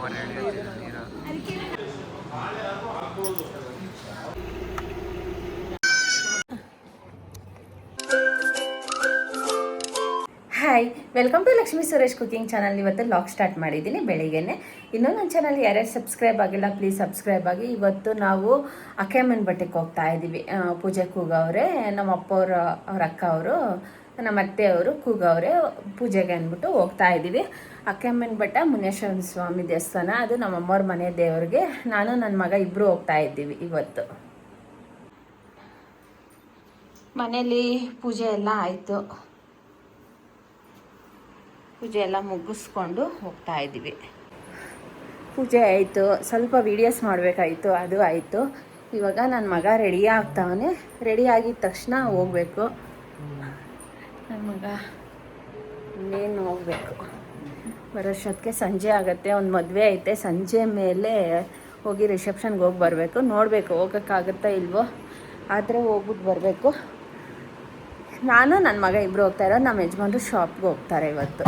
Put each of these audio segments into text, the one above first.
Hi, welcome to Lakshmi Suresh cooking channel. ಇವತ್ತು vlog start ಮಾಡಿದ್ದೀನಿ ಬೆಳಿಗ್ಗೆನೆ. ಇನ್ನೂ ನನ್ನ ಚಾನಲ್ ಯಾರ್ಯಾರು ಸಬ್ಸ್ಕ್ರೈಬ್ ಆಗಿಲ್ಲ ಪ್ಲೀಸ್ ಸಬ್ಸ್ಕ್ರೈಬ್ ಆಗಿ. ಇವತ್ತು ನಾವು ಅಕ್ಕೆಮ್ಮನ ಬೆಟ್ಟಕ್ಕೆ ಹೋಗ್ತಾ ಇದ್ದೀವಿ. ಪೂಜೆ ಕೂಗವ್ರೆ, ನಮ್ಮ ಅಪ್ಪ ಅವ್ರ ಅಕ್ಕ ಅವರು, ನಮ್ಮ ಅತ್ತೆಯವರು ಕೂಗವ್ರೆ ಪೂಜೆಗೆ ಅಂದ್ಬಿಟ್ಟು ಹೋಗ್ತಾ ಇದ್ದೀವಿ. ಅಕ್ಕೆಮ್ಮನ ಬೆಟ್ಟ ಮುನೇಶ್ವರ ಸ್ವಾಮಿ ದೇವಸ್ಥಾನ, ಅದು ನಮ್ಮಮ್ಮವ್ರ ಮನೆ ದೇವ್ರಿಗೆ. ನಾನು ನನ್ನ ಮಗ ಇಬ್ಬರು ಹೋಗ್ತಾ ಇದ್ದೀವಿ ಇವತ್ತು. ಮನೇಲಿ ಪೂಜೆ ಎಲ್ಲ ಆಯಿತು. ಪೂಜೆ ಎಲ್ಲ ಮುಗಿಸ್ಕೊಂಡು ಹೋಗ್ತಾ ಇದ್ದೀವಿ. ಪೂಜೆ ಆಯಿತು, ಸ್ವಲ್ಪ ವೀಡಿಯೋಸ್ ಮಾಡಬೇಕಾಯಿತು, ಅದು ಆಯಿತು. ಇವಾಗ ನನ್ನ ಮಗ ರೆಡಿ ಆಗ್ತಾವನೆ. ರೆಡಿ ಆಗಿದ ತಕ್ಷಣ ಹೋಗಬೇಕು. ನನ್ನ ಮಗ ಇನ್ನೇನು ಹೋಗಬೇಕು, ಬರೋಷ್ಟೊತ್ತಿಗೆ ಸಂಜೆ ಆಗುತ್ತೆ. ಒಂದು ಮದುವೆ ಐತೆ, ಸಂಜೆ ಮೇಲೆ ಹೋಗಿ ರಿಸೆಪ್ಷನ್ಗೆ ಹೋಗಿ ಬರಬೇಕು. ನೋಡಬೇಕು ಹೋಗೋಕ್ಕಾಗುತ್ತಾ ಇಲ್ವೋ, ಆದರೆ ಹೋಗ್ಬಿಟ್ಟು ಬರಬೇಕು. ನಾನು ನನ್ನ ಮಗ ಇಬ್ಬರು ಹೋಗ್ತಾ ಇರೋ. ನಮ್ಮ ಯಜಮಾನ್ರು ಶಾಪ್ಗೆ ಹೋಗ್ತಾರೆ ಇವತ್ತು.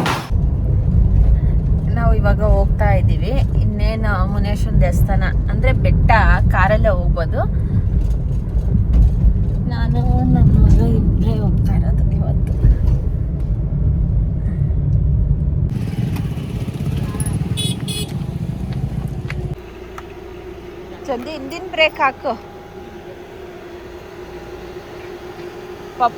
ನಾವು ಇವಾಗ ಹೋಗ್ತಾ ಇದ್ದೀವಿ. ಇನ್ನೇನು ಮುನೇಶ್ವರನ ದೇವಸ್ಥಾನ ಅಂದರೆ ಬೆಟ್ಟ ಕಾರಲ್ಲೇ ಹೋಗ್ಬೋದು. ನಾನು ನನ್ನ ಮಗ ಇಬ್ಬರೇ ಹೋಗ್ತಾ ಇರೋದು ಇವತ್ತು. ಜಲ್ದಿ ಹಿಂದಿನ ಬ್ರೇಕ್ ಹಾಕು ಪಾಪ.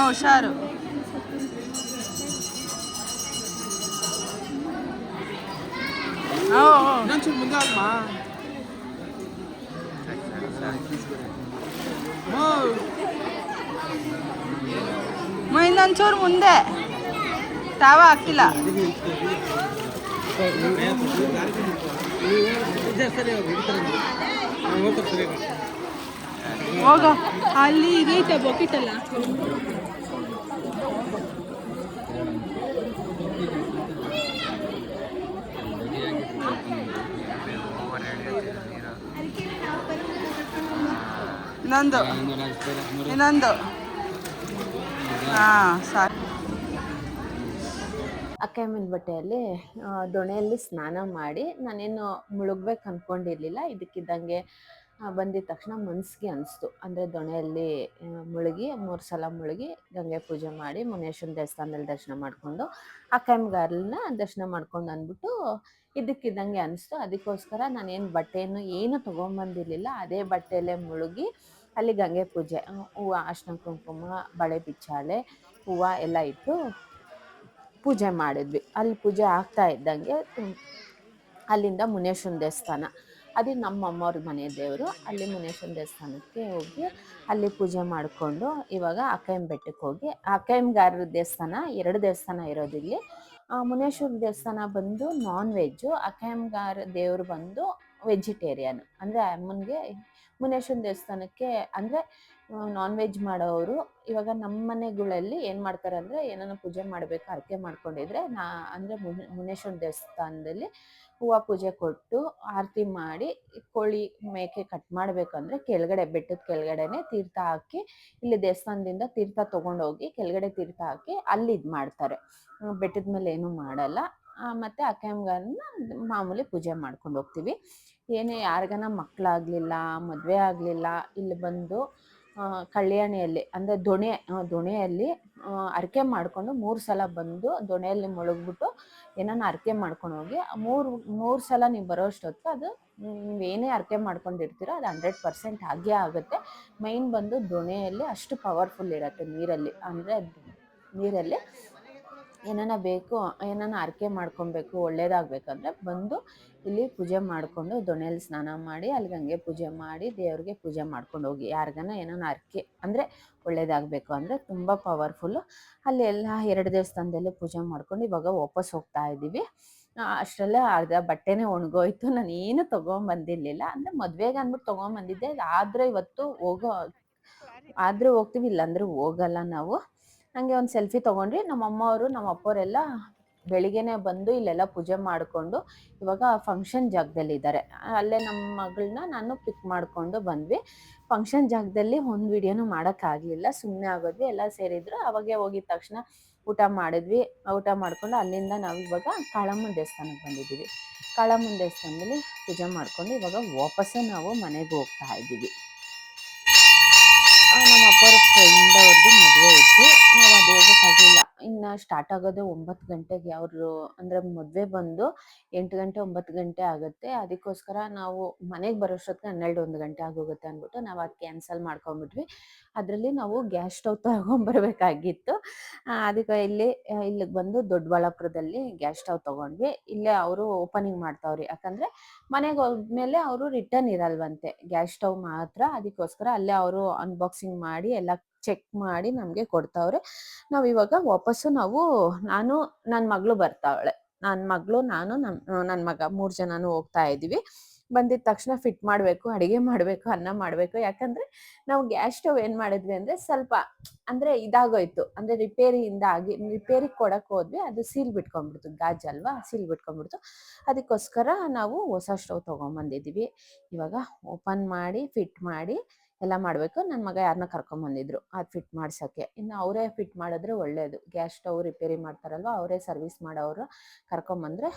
ಹುಷಾರು. ಮುಂದೆ ಇನ್ನೊಂಚೂರು ಮುಂದೆ ತಾವ ಆಗ್ತಿಲ್ಲ. ಹೋಗ ಅಲ್ಲಿ ಇದೈತೆ ಬೊಕಿಟಲ್ಲ. ಇನ್ನೊಂದು ಹಾಂ ಸಾಕು. ಅಕ್ಕೆಮ್ಮನ ಬೆಟ್ಟೆಯಲ್ಲಿ ದೊಣೆಯಲ್ಲಿ ಸ್ನಾನ ಮಾಡಿ ನಾನೇನು ಮುಳುಗ್ಬೇಕು ಅಂದ್ಕೊಂಡಿರಲಿಲ್ಲ. ಇದಕ್ಕಿದ್ದಂಗೆ ಬಂದಿದ್ದ ತಕ್ಷಣ ಮನಸ್ಸಿಗೆ ಅನಿಸ್ತು. ಅಂದರೆ ದೊಣೆಯಲ್ಲಿ ಮುಳುಗಿ 3 ಸಲ ಮುಳುಗಿ ಗಂಗೆ ಪೂಜೆ ಮಾಡಿ ಮುನೇಶ್ವರನ ದೇವಸ್ಥಾನದಲ್ಲಿ ದರ್ಶನ ಮಾಡಿಕೊಂಡು ಅಕ್ಕೆಮ್ಮಗಾರನ್ನ ದರ್ಶನ ಮಾಡ್ಕೊಂಡು ಅಂದ್ಬಿಟ್ಟು ಇದಕ್ಕಿದ್ದಂಗೆ ಅನಿಸ್ತು. ಅದಕ್ಕೋಸ್ಕರ ನಾನೇನು ಬಟ್ಟೆಯನ್ನು ಏನು ತೊಗೊಂಬಂದಿರಲಿಲ್ಲ. ಅದೇ ಬಟ್ಟೆಯಲ್ಲೇ ಮುಳುಗಿ ಅಲ್ಲಿ ಗಂಗೆ ಪೂಜೆ, ಹೂವು, ಅರ್ಶಿನ ಕುಂಕುಮ, ಬಳೆ ಬಿಚ್ಚಾಲೆ, ಹೂವು ಎಲ್ಲ ಇಟ್ಟು ಪೂಜೆ ಮಾಡಿದ್ವಿ. ಅಲ್ಲಿ ಪೂಜೆ ಆಗ್ತಾ ಇದ್ದಂಗೆ ಅಲ್ಲಿಂದ ಮುನೇಶ್ವರನ ದೇವಸ್ಥಾನ, ಅದು ನಮ್ಮ ಅಮ್ಮವ್ರ ಮನೆ ದೇವರು. ಅಲ್ಲಿ ಮುನೇಶ್ವರನ ದೇವಸ್ಥಾನಕ್ಕೆ ಹೋಗಿ ಅಲ್ಲಿ ಪೂಜೆ ಮಾಡಿಕೊಂಡು ಇವಾಗ ಅಕ್ಕೆಮ್ಮ ಬೆಟ್ಟಕ್ಕೆ ಹೋಗಿ, ಅಕ್ಕೆಮ್ಮಗಾರರ ದೇವಸ್ಥಾನ 2 ದೇವಸ್ಥಾನ ಇರೋದಿಲ್ಲಿ. ಮುನೇಶ್ವರ ದೇವಸ್ಥಾನ ಬಂದು ನಾನ್ ವೆಜ್ಜು, ಅಕ್ಕೆಮ್ಮಗಾರ ದೇವರು ಬಂದು ವೆಜಿಟೇರಿಯನ್. ಅಂದರೆ ಅಮ್ಮನಿಗೆ ಮುನೇಶ್ವರನ ದೇವಸ್ಥಾನಕ್ಕೆ ಅಂದರೆ ನಾನ್ ವೆಜ್ ಮಾಡೋರು. ಇವಾಗ ನಮ್ಮ ಮನೆಗಳಲ್ಲಿ ಏನು ಮಾಡ್ತಾರೆ ಅಂದರೆ, ಏನಾನ ಪೂಜೆ ಮಾಡಬೇಕು ಹರಕೆ ಮಾಡ್ಕೊಂಡಿದ್ರೆ ಅಂದರೆ ಮುನೇಶ್ವರನ ದೇವಸ್ಥಾನದಲ್ಲಿ ಹೂವು ಪೂಜೆ ಕೊಟ್ಟು ಆರತಿ ಮಾಡಿ ಕೋಳಿ ಮೇಕೆ ಕಟ್ ಮಾಡಬೇಕಂದ್ರೆ ಕೆಳಗಡೆ ಬೆಟ್ಟದ ಕೆಳಗಡೆನೆ ತೀರ್ಥ ಹಾಕಿ, ಇಲ್ಲಿ ದೇವಸ್ಥಾನದಿಂದ ತೀರ್ಥ ತೊಗೊಂಡೋಗಿ ಕೆಳಗಡೆ ತೀರ್ಥ ಹಾಕಿ ಅಲ್ಲಿ ಇದು ಮಾಡ್ತಾರೆ. ಬೆಟ್ಟದ ಮೇಲೆ ಏನೂ ಮಾಡಲ್ಲ. ಮತ್ತು ಅಕ್ಕೆಮ್ಮಗಾರನ್ನ ಮಾಮೂಲಿ ಪೂಜೆ ಮಾಡ್ಕೊಂಡು ಹೋಗ್ತೀವಿ. ಏನೇ ಯಾರಿಗಾನ ಮಕ್ಕಳಾಗಲಿಲ್ಲ, ಮದುವೆ ಆಗಲಿಲ್ಲ, ಇಲ್ಲಿ ಬಂದು ಕಲ್ಯಾಣಿಯಲ್ಲಿ ಅಂದರೆ ದೊಣೆಯಲ್ಲಿ ಹರಕೆ ಮಾಡಿಕೊಂಡು 3 ಸಲ ಬಂದು ದೊಣೆಯಲ್ಲಿ ಮುಳುಗ್ಬಿಟ್ಟು ಏನಾನ ಹರಕೆ ಮಾಡ್ಕೊಂಡು ಹೋಗಿ 3 ಸಲ ನೀವು ಬರೋಷ್ಟೊತ್ತು ಅದು ನೀವೇನೇ ಹರಕೆ ಮಾಡ್ಕೊಂಡಿರ್ತೀರೋ ಅದು 100% ಆಗೇ ಆಗುತ್ತೆ. ಮೈನ್ ಬಂದು ದೊಣೆಯಲ್ಲಿ ಅಷ್ಟು ಪವರ್ಫುಲ್ ಇರುತ್ತೆ ನೀರಲ್ಲಿ. ಅಂದರೆ ನೀರಲ್ಲಿ ಏನಾನ ಬೇಕು, ಏನಾನ ಹರಕೆ ಮಾಡ್ಕೊಬೇಕು, ಒಳ್ಳೇದಾಗಬೇಕಂದ್ರೆ ಬಂದು ಇಲ್ಲಿ ಪೂಜೆ ಮಾಡಿಕೊಂಡು ದೊಣ್ಣೆಯಲ್ಲಿ ಸ್ನಾನ ಮಾಡಿ ಅಲ್ಲಿಗೆ ಹಂಗೆ ಪೂಜೆ ಮಾಡಿ ದೇವ್ರಿಗೆ ಪೂಜೆ ಮಾಡ್ಕೊಂಡು ಹೋಗಿ. ಯಾರಿಗಾನ ಏನಾನ ಹರಕೆ ಅಂದರೆ ಒಳ್ಳೇದಾಗಬೇಕು ಅಂದರೆ ತುಂಬ ಪವರ್ಫುಲ್ಲು. ಅಲ್ಲಿ ಎಲ್ಲ 2 ದೇವಸ್ಥಾನದಲ್ಲೂ ಪೂಜೆ ಮಾಡ್ಕೊಂಡು ಇವಾಗ ವಾಪಸ್ ಹೋಗ್ತಾ ಇದ್ದೀವಿ. ಅಷ್ಟರಲ್ಲೇ ಅರ್ಧ ಬಟ್ಟೆನೇ ಒಣಗೋಯ್ತು. ನಾನೇನು ತೊಗೊಂಬಂದಿರಲಿಲ್ಲ, ಅಂದರೆ ಮದುವೆಗೆ ಅಂದ್ಬಿಟ್ಟು ತೊಗೊಂಬಂದಿದ್ದೆ. ಆದರೆ ಇವತ್ತು ಆದರೆ ಹೋಗ್ತೀವಿ, ಇಲ್ಲಾಂದ್ರೆ ಹೋಗಲ್ಲ ನಾವು. ನನಗೆ ಒಂದು ಸೆಲ್ಫಿ ತೊಗೊಂಡ್ರಿ. ನಮ್ಮ ಅಮ್ಮವರು ನಮ್ಮ ಅಪ್ಪವರೆಲ್ಲ ಬೆಳಿಗ್ಗೆನೇ ಬಂದು ಇಲ್ಲೆಲ್ಲ ಪೂಜೆ ಮಾಡಿಕೊಂಡು ಇವಾಗ ಫಂಕ್ಷನ್ ಜಾಗದಲ್ಲಿದ್ದಾರೆ. ಅಲ್ಲೇ ನಮ್ಮ ಮಗಳನ್ನ ನಾನು ಪಿಕ್ ಮಾಡಿಕೊಂಡು ಬಂದ್ವಿ. ಫಂಕ್ಷನ್ ಜಾಗದಲ್ಲಿ ಒಂದು ವಿಡಿಯೋನೂ ಮಾಡೋಕ್ಕಾಗಲಿಲ್ಲ, ಸುಮ್ಮನೆ ಆಗೋದ್ವಿ. ಎಲ್ಲ ಸೇರಿದ್ರು. ಅವಾಗೆ ಹೋಗಿದ ತಕ್ಷಣ ಊಟ ಮಾಡಿದ್ವಿ. ಊಟ ಮಾಡಿಕೊಂಡು ಅಲ್ಲಿಂದ ನಾವು ಇವಾಗ ಕಾಳಮ್ಮನ ದೇವಸ್ಥಾನಕ್ಕೆ ಬಂದಿದ್ದೀವಿ. ಕಾಳಮ್ಮನ ದೇವಸ್ಥಾನದಲ್ಲಿ ಪೂಜೆ ಮಾಡಿಕೊಂಡು ಇವಾಗ ವಾಪಸ್ಸು ನಾವು ಮನೆಗೆ ಹೋಗ್ತಾ ಇದ್ದೀವಿ. ನಮ್ಮ ಅಪ್ಪವ್ರ ಫ್ರೆಂಡ್ ಅವ್ರದ್ದು ಮದುವೆ ಇತ್ತು. ನಾವು ಅದು ಹೋಗೋಕ್ಕಾಗಲಿಲ್ಲ. ಇನ್ನು ಸ್ಟಾರ್ಟ್ ಆಗೋದು 9 ಗಂಟೆಗೆ. ಅವರು ಅಂದರೆ ಮದುವೆ ಬಂದು 8 ಗಂಟೆ 9 ಗಂಟೆ ಆಗುತ್ತೆ. ಅದಕ್ಕೋಸ್ಕರ ನಾವು ಮನೆಗೆ ಬರೋಷ್ಟೊತ್ತಿಗೆ 12-1 ಗಂಟೆ ಆಗೋಗುತ್ತೆ ಅಂದ್ಬಿಟ್ಟು ನಾವು ಅದು ಕ್ಯಾನ್ಸಲ್ ಮಾಡ್ಕೊಂಬಿಟ್ವಿ. ಅದರಲ್ಲಿ ನಾವು ಗ್ಯಾಸ್ ಸ್ಟವ್ ತೊಗೊಂಬರ್ಬೇಕಾಗಿತ್ತು. ಅದಕ್ಕೆ ಇಲ್ಲಿಗೆ ಬಂದು ದೊಡ್ಡಬಳ್ಳಾಪುರದಲ್ಲಿ ಗ್ಯಾಸ್ ಸ್ಟವ್ ತೊಗೊಂಡ್ವಿ. ಇಲ್ಲೇ ಅವರು ಓಪನಿಂಗ್ ಮಾಡ್ತಾವ್ರಿ. ಯಾಕಂದರೆ ಮನೆಗೆ ಹೋದ್ಮೇಲೆ ಅವರು ರಿಟರ್ನ್ ಇರಲ್ವಂತೆ, ಗ್ಯಾಸ್ ಸ್ಟವ್ ಮಾತ್ರ. ಅದಕ್ಕೋಸ್ಕರ ಅಲ್ಲೇ ಅವರು ಅನ್ಬಾಕ್ಸಿಂಗ್ ಮಾಡಿ ಎಲ್ಲ ಚೆಕ್ ಮಾಡಿ ನಮಗೆ ಕೊಡ್ತಾವ್ರೆ. ನಾವು ಇವಾಗ ವಾಪಸ್ಸು ನಾನು ನನ್ನ ಮಗಳು ಬರ್ತಾವಳೆ. ನನ್ನ ಮಗಳು, ನಾನು, ನನ್ನ ಮಗ 3 ಜನನೂ ಹೋಗ್ತಾ ಇದ್ದೀವಿ. ಬಂದಿದ ತಕ್ಷಣ ಫಿಟ್ ಮಾಡಬೇಕು, ಅಡುಗೆ ಮಾಡಬೇಕು, ಅನ್ನ ಮಾಡಬೇಕು. ಯಾಕಂದರೆ ನಾವು ಗ್ಯಾಸ್ ಸ್ಟವ್ ಏನು ಮಾಡಿದ್ವಿ ಅಂದರೆ ಸ್ವಲ್ಪ ಅಂದರೆ ಇದಾಗೋಯ್ತು, ಅಂದರೆ ರಿಪೇರಿಗೆ ಕೊಡಕ್ಕೆ ಹೋದ್ವಿ. ಅದು ಸೀಲ್ ಬಿಟ್ಕೊಂಡ್ಬಿಡ್ತು, ಗಾಜಲ್ವಾ, ಸೀಲ್ ಬಿಟ್ಕೊಂಡ್ಬಿಡ್ತು. ಅದಕ್ಕೋಸ್ಕರ ನಾವು ಹೊಸ ಸ್ಟವ್ ತೊಗೊಂಬಂದಿದ್ದೀವಿ. ಇವಾಗ ಓಪನ್ ಮಾಡಿ ಫಿಟ್ ಮಾಡಿ ಎಲ್ಲ ಮಾಡಬೇಕು. ನನ್ನ ಮಗ ಯಾರನ್ನ ಕರ್ಕೊಂಬಂದಿದ್ರು ಅದು ಫಿಟ್ ಮಾಡ್ಸೋಕ್ಕೆ. ಇನ್ನು ಅವರೇ ಫಿಟ್ ಮಾಡಿದ್ರೆ ಒಳ್ಳೆಯದು. ಗ್ಯಾಸ್ ಸ್ಟವ್ ರಿಪೇರಿ ಮಾಡ್ತಾರಲ್ವ, ಅವರೇ ಸರ್ವಿಸ್ ಮಾಡೋರು ಕರ್ಕೊಂಬಂದರೆ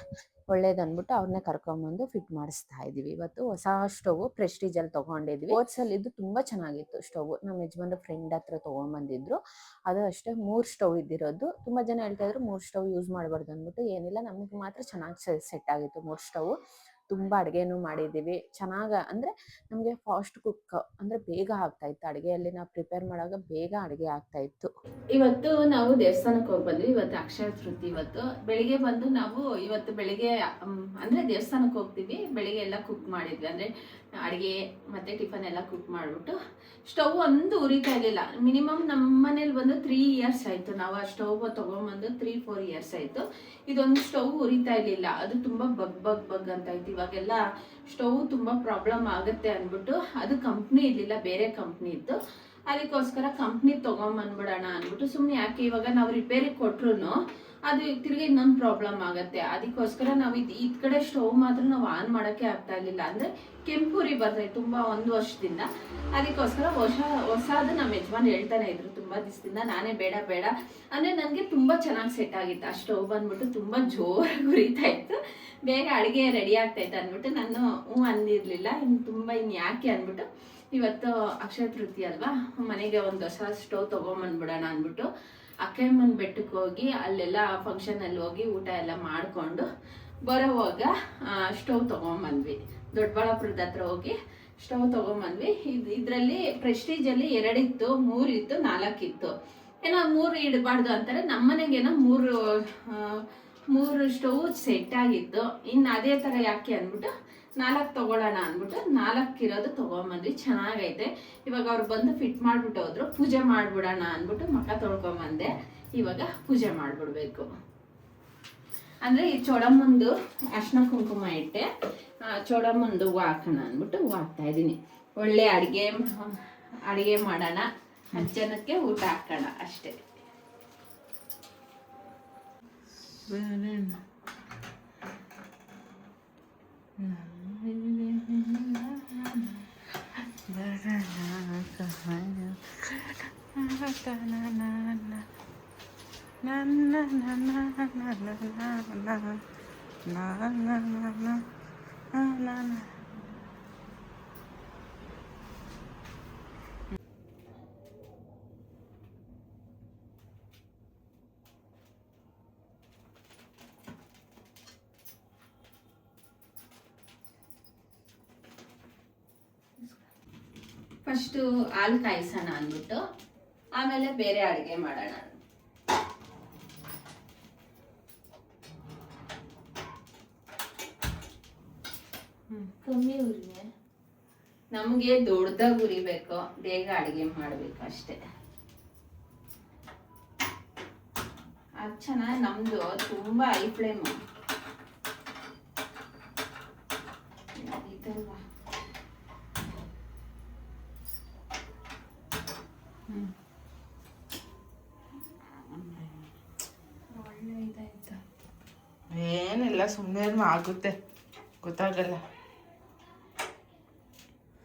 ಒಳ್ಳೇದು ಅಂದ್ಬಿಟ್ಟು ಅವ್ರನ್ನೇ ಕರ್ಕೊಂಬಂದು ಫಿಟ್ ಮಾಡಿಸ್ತಾ ಇದ್ದೀವಿ. ಇವತ್ತು ಹೊಸ ಸ್ಟವ್ ಪ್ರೆಸ್ಟೀಜಲ್ಲಿ ತೊಗೊಂಡಿದ್ವಿ. ಹೋದ್ಸಲ ಇದು ತುಂಬ ಚೆನ್ನಾಗಿತ್ತು ಸ್ಟವ್. ನಮ್ಮ ಯಜಮಾನ್ರ ಫ್ರೆಂಡ್ ಹತ್ರ ತೊಗೊಂಬಂದಿದ್ರು. ಅದು ಅಷ್ಟೇ 3 ಸ್ಟವ್ ಇದ್ದಿರೋದು. ತುಂಬ ಜನ ಹೇಳ್ತಾಯಿದ್ರು 3 ಸ್ಟವ್ ಯೂಸ್ ಮಾಡಬಾರ್ದು ಅಂದ್ಬಿಟ್ಟು. ಏನಿಲ್ಲ, ನಮಗೆ ಮಾತ್ರ ಚೆನ್ನಾಗಿ ಸೆಟ್ ಆಗಿತ್ತು 3 ಸ್ಟವ್. ತುಂಬ ಅಡುಗೆನೂ ಮಾಡಿದ್ದೀವಿ ಚೆನ್ನಾಗಿ. ಅಂದರೆ ನಮಗೆ ಫಾಸ್ಟ್ ಕುಕ್, ಅಂದರೆ ಬೇಗ ಆಗ್ತಾಯಿತ್ತು ಅಡುಗೆಯಲ್ಲಿ. ನಾವು ಪ್ರಿಪೇರ್ ಮಾಡುವಾಗ ಬೇಗ ಅಡುಗೆ ಆಗ್ತಾಯಿತ್ತು. ಇವತ್ತು ನಾವು ದೇವಸ್ಥಾನಕ್ಕೆ ಹೋಗಿ ಬಂದ್ವಿ. ಇವತ್ತು ಅಕ್ಷಯ ತೃತೀಯ. ಇವತ್ತು ಬೆಳಿಗ್ಗೆ ಬಂದು ನಾವು ಇವತ್ತು ಬೆಳಿಗ್ಗೆ ಅಂದರೆ ದೇವಸ್ಥಾನಕ್ಕೆ ಹೋಗ್ತೀವಿ. ಬೆಳಿಗ್ಗೆ ಎಲ್ಲ ಕುಕ್ ಮಾಡಿದ್ವಿ, ಅಂದರೆ ಅಡುಗೆ ಮತ್ತು ಟಿಫನ್ ಎಲ್ಲ ಕುಕ್ ಮಾಡಿಬಿಟ್ಟು. ಸ್ಟವ್ ಒಂದು ಉರಿತಾ ಇರಲಿಲ್ಲ. ಮಿನಿಮಮ್ ನಮ್ಮ ಮನೇಲಿ ಬಂದು 3 ಇಯರ್ಸ್ ಆಯಿತು. ನಾವು ಆ ಸ್ಟವ್ ತೊಗೊಂಬಂದು 3-4 ಇಯರ್ಸ್ ಆಯಿತು. ಇದೊಂದು ಸ್ಟವ್ ಉರಿತಾ ಇರಲಿಲ್ಲ. ಅದು ತುಂಬ ಬಗ್ ಅಂತ ಇತ್ತು. ಇವಾಗೆಲ್ಲ ಸ್ಟವ್ ತುಂಬ ಪ್ರಾಬ್ಲಮ್ ಆಗುತ್ತೆ ಅಂದ್ಬಿಟ್ಟು, ಅದು ಕಂಪ್ನಿ ಇರಲಿಲ್ಲ, ಬೇರೆ ಕಂಪ್ನಿ ಇತ್ತು. ಅದಕ್ಕೋಸ್ಕರ ಕಂಪ್ನಿ ತೊಗೊಂಬಂದ್ಬಿಡೋಣ ಅಂದ್ಬಿಟ್ಟು. ಸುಮ್ಮನೆ ಯಾಕೆ ಇವಾಗ ನಾವು ರಿಪೇರಿ ಕೊಟ್ರು ಅದು ತಿರ್ಗಿ ಇನ್ನೊಂದು ಪ್ರಾಬ್ಲಮ್ ಆಗುತ್ತೆ. ಅದಕ್ಕೋಸ್ಕರ ನಾವು ಇದ್ ಕಡೆ ಸ್ಟವ್ ಮಾತ್ರ ನಾವು ಆನ್ ಮಾಡೋಕ್ಕೆ ಆಗ್ತಾ ಇರಲಿಲ್ಲ. ಅಂದರೆ ಕೆಂಪುರಿ ಬರ್ತಾಯಿತ್ತು ತುಂಬ 1 ವರ್ಷದಿಂದ. ಅದಕ್ಕೋಸ್ಕರ ಹೊಸದು ನಮ್ಮ ಯಜಮಾನ್ ಹೇಳ್ತಾನೆ ಇದ್ರು ತುಂಬ ದಿವಸದಿಂದ. ನಾನೇ ಬೇಡ ಅಂದರೆ ನನಗೆ ತುಂಬ ಚೆನ್ನಾಗಿ ಸೆಟ್ ಆಗಿತ್ತು. ಆ ಸ್ಟವ್ ಬಂದ್ಬಿಟ್ಟು ತುಂಬ ಜೋರಾಗಿ ಉರಿತಾ ಇತ್ತು, ಬೇಗ ಅಡುಗೆ ರೆಡಿ ಆಗ್ತಾಯಿತ್ತು ಅಂದ್ಬಿಟ್ಟು ನಾನು ಅಂದಿರಲಿಲ್ಲ. ಇನ್ನು ಯಾಕೆ ಅಂದ್ಬಿಟ್ಟು ಇವತ್ತು ಅಕ್ಷಯ ತೃತೀಯ ಅಲ್ವಾ, ಮನೆಗೆ ಒಂದು ಹೊಸ ಸ್ಟವ್ ತೊಗೊಂಬಂದ್ಬಿಡೋಣ ಅಂದ್ಬಿಟ್ಟು ಅಕ್ಕಮ್ಮನ ಬೆಟ್ಟಕ್ಕೆ ಹೋಗಿ ಅಲ್ಲೆಲ್ಲ ಫಂಕ್ಷನಲ್ಲಿ ಹೋಗಿ ಊಟ ಎಲ್ಲ ಮಾಡಿಕೊಂಡು ಬರೋವಾಗ ಸ್ಟವ್ ತೊಗೊಂಬಂದ್ವಿ. ದೊಡ್ಡಬಳ್ಳಾಪುರದ ಹತ್ರ ಹೋಗಿ ಸ್ಟವ್ ತೊಗೊಂಬಂದ್ವಿ. ಇದರಲ್ಲಿ ಪ್ರೆಸ್ಟೀಜಲ್ಲಿ 2 ಇತ್ತು, 3 ಇತ್ತು, 4 ಇತ್ತು. ಏನೋ 3 ಇಡಬಾರ್ದು ಅಂತಾರೆ. ನಮ್ಮನೆಗೇನೋ 3 ಸ್ಟವ್ ಸೆಟ್ ಆಗಿತ್ತು. ಇನ್ನು ಅದೇ ಥರ ಯಾಕೆ ಅಂದ್ಬಿಟ್ಟು 4 ತೊಗೊಳ್ಳೋಣ ಅಂದ್ಬಿಟ್ಟು 4 ಇರೋದು ತೊಗೊಂಬಂದ್ವಿ. ಚೆನ್ನಾಗೈತೆ. ಇವಾಗ ಅವ್ರು ಬಂದು ಫಿಟ್ ಮಾಡಿಬಿಟ್ಟು ಹೋದ್ರು. ಪೂಜೆ ಮಾಡಿಬಿಡೋಣ ಅಂದ್ಬಿಟ್ಟು ಮುಖ ತೊಳ್ಕೊಂಬಂದೆ. ಇವಾಗ ಪೂಜೆ ಮಾಡಿಬಿಡ್ಬೇಕು. ಅಂದರೆ ಈ ಚೋಡಮ್ಮಂದು ಅರ್ಶಿನ ಕುಂಕುಮ ಇಟ್ಟೆ, ಚೋಡಮ್ಮಂದು ಹೂವು ಹಾಕೋಣ ಅಂದ್ಬಿಟ್ಟು ಹೂವು ಹಾಕ್ತಾಯಿದ್ದೀನಿ. ಒಳ್ಳೆ ಅಡುಗೆ ಮಾಡೋಣ, 10 ಜನಕ್ಕೆ ಊಟ ಹಾಕೋಣ ಅಷ್ಟೇ. ಫಸ್ಟು ಹಾಲು ಕಾಯಿಸೋಣ ಅಂದ್ಬಿಟ್ಟು ಆಮೇಲೆ ಬೇರೆ ಅಡುಗೆ ಮಾಡೋಣ. ಕಮ್ಮಿ ಉರಿದೆ. ನಮಗೆ ದೊಡ್ಡದಾಗಿ ಉರಿಬೇಕು, ಬೇಗ ಅಡುಗೆ ಮಾಡಬೇಕು ಅಷ್ಟೇ. ಅದು ಚೆನ್ನಾಗಿ ನಮ್ಮದು ತುಂಬ ಹೈ ಫ್ಲೇಮು ಇದಲ್ವಾ. ಒಳ್ಳೆ ಇದಾಯ್ತು. ಏನಿಲ್ಲ, ಸುಮ್ಮನೆ ಆಗುತ್ತೆ, ಗೊತ್ತಾಗಲ್ಲ.